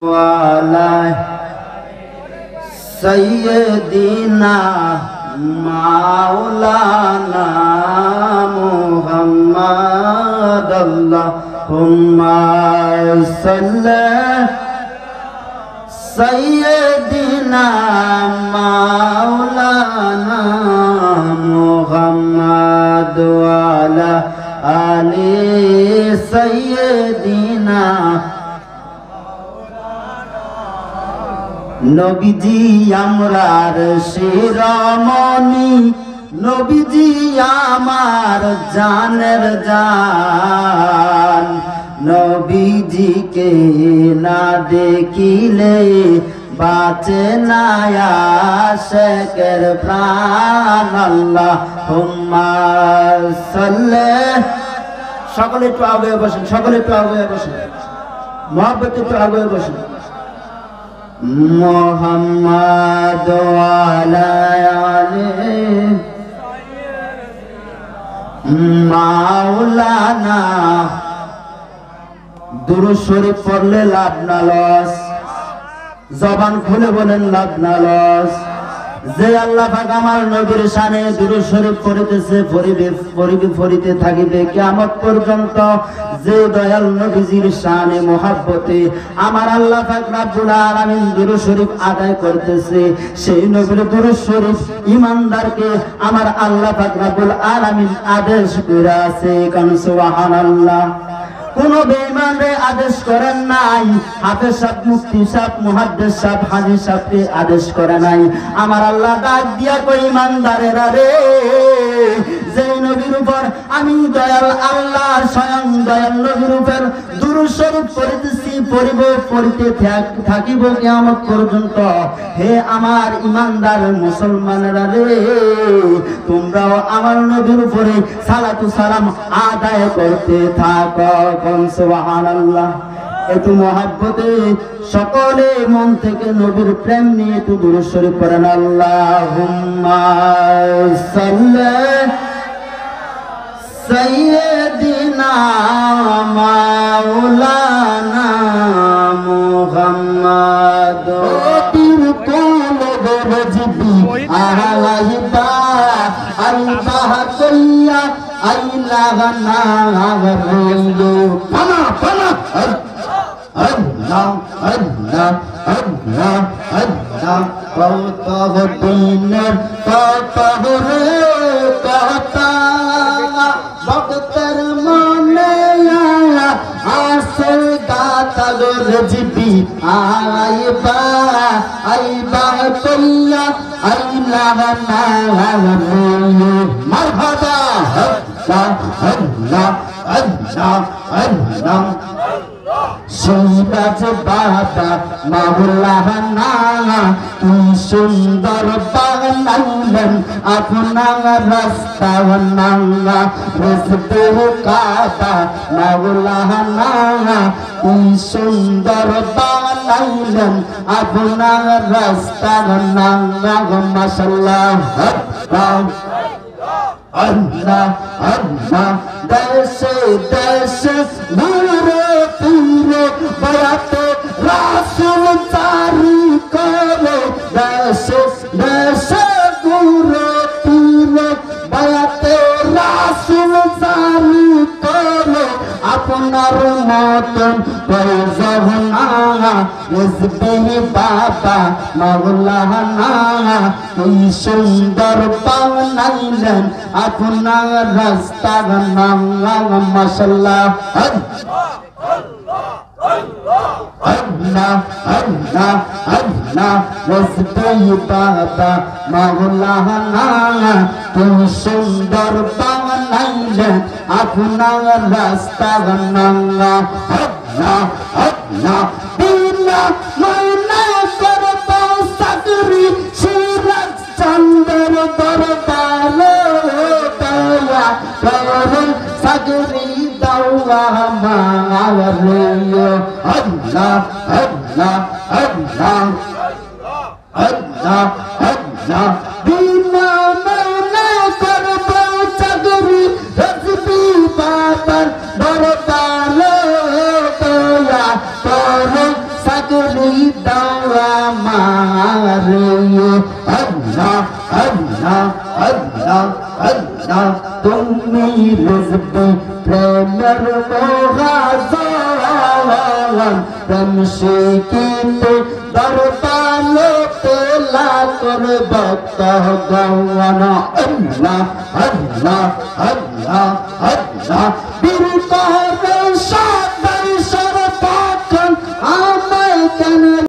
वाला सय्यदीना मौलाना मुहम्मद अल्लाहुम्मा सल्ली सय्यदीना मौलाना मुहम्मद वाला आले सय्यदीना नबीजी आमरार शिरोमणि नबीजी आमार जानेर जान नबीजी के ना देखिले बाचे ना आशिकेर प्राण अल्लाहुम्मा सल्ली सकले एकटु आगे बसें सकले एकटु आगे बसें मोहब्बत एकटु आगे बसें मुहम्मद वाला आले मौलाना दुरूद शरीफ पढ़ले लाभ ना लस जबान खुले बोलेन लाभ ना लस जे আল্লাহ পাক আমার নবীর শানে দুরূদ শরীফ পড়িতেছে পড়িতে থাকিবে কিয়ামত পর্যন্ত যে দয়াল নবীজির শানে মোহাব্বতে আমার আল্লাহ পাক রব্বুল আলামিন দুরূদ শরীফ আদায় করতেছে সেই নবীর দুরূদ শরীফ ঈমানদারকে আমার আল্লাহ পাক রব্বুল আলামিন আদেশ করে আছে কান সুবহানাল্লাহ কোন বেঈমানরে আদেশ করেন নাই হাফেজ সাহেব মুফতি সাহেব মুহাদ্দিস সাহেব হাজী সাহেবকে আদেশ করে নাই আমার আল্লাহ ডাক দিয়া কই ঈমানদারেরা রে যে নবীর উপর আমি দয়াল আল্লাহ স্বয়ং দয়াল নবীর উপর দুরূদ শরীফ পড়িতে থাকিব কিয়ামত পর্যন্ত হে আমার ঈমানদার মুসলমানেরা রে তোমরাও আমার নবীর উপরে সালাতু সালাম আদায় করতে থাকো সুবহানাল্লাহ একটু মহব্বতে সকলে মন থেকে নবীর প্রেম নিয়ে একটু দুরূদ শরীফ পড়েন আল্লাহুম্মা সাল্লি সাইয়্যিদিনা মাওলানা মুহাম্মদ তির কোল গরজবি আলাইবা আলবাহ কইয়া আইলা গানা গরলো পানা পানা আল্লাহ আল্লাহ আল্লাহ আল্লাহ কত দিনের কত রে কত ভক্তের মনে আসে গাতা গরজবি আইবা আইবা কইয়া আইলা গানা গরলো মারহাবা আল্লাহ আল্লাহ আল্লাহ সৈরাজ বাবা মাওলানা কি সুন্দর বানাইলেন আপনার রাস্তা নাঙ্গা রসদে কাবা মাওলানা কি সুন্দর বানাইলেন আপনার রাস্তা নাঙ্গা মাশাআল্লাহ আল্লাহ আল্লাহ দেশে দেশে ঘুরে ফিরে বেড়াতে রাসূল জারি করে দেশে দেশে ঘুরে ফিরে বেড়াতে রাসূল জারি করে আপনার মতন প্রয়োজন না রিজবি বাবা মাওলানা কি সুন্দর বানাইলেন আপনার রাস্তা নাঙ্গা মাশাআল্লাহ আল্লাহ আল্লাহ আল্লাহ রিজবি বাবা মাওলানা কি সুন্দর বানাইলেন আপনার রাস্তা নাঙ্গা আল্লাহ আল্লাহ বিনা মনে করব সাগরি সিরাজ চন্দ্র দরবারে দয়া করে সাগরি দাওয়া মাওয়ারে আল্লাহ আল্লাহ আল্লাহ আল্লাহ আল্লাহ বিনা মনে করব সাগরি রিজবি বাবার দরবারে দয়া করে সাগরি জানি দাওয়া মারে আল্লাহ আল্লাহ আল্লাহ আল্লাহ তুমি রিজবি প্রেমের মহাজন তমশিকিতে দরবারে তেলা করে ভক্ত গওয়ানা আল্লাহ আল্লাহ আল্লাহ আল্লাহ বীর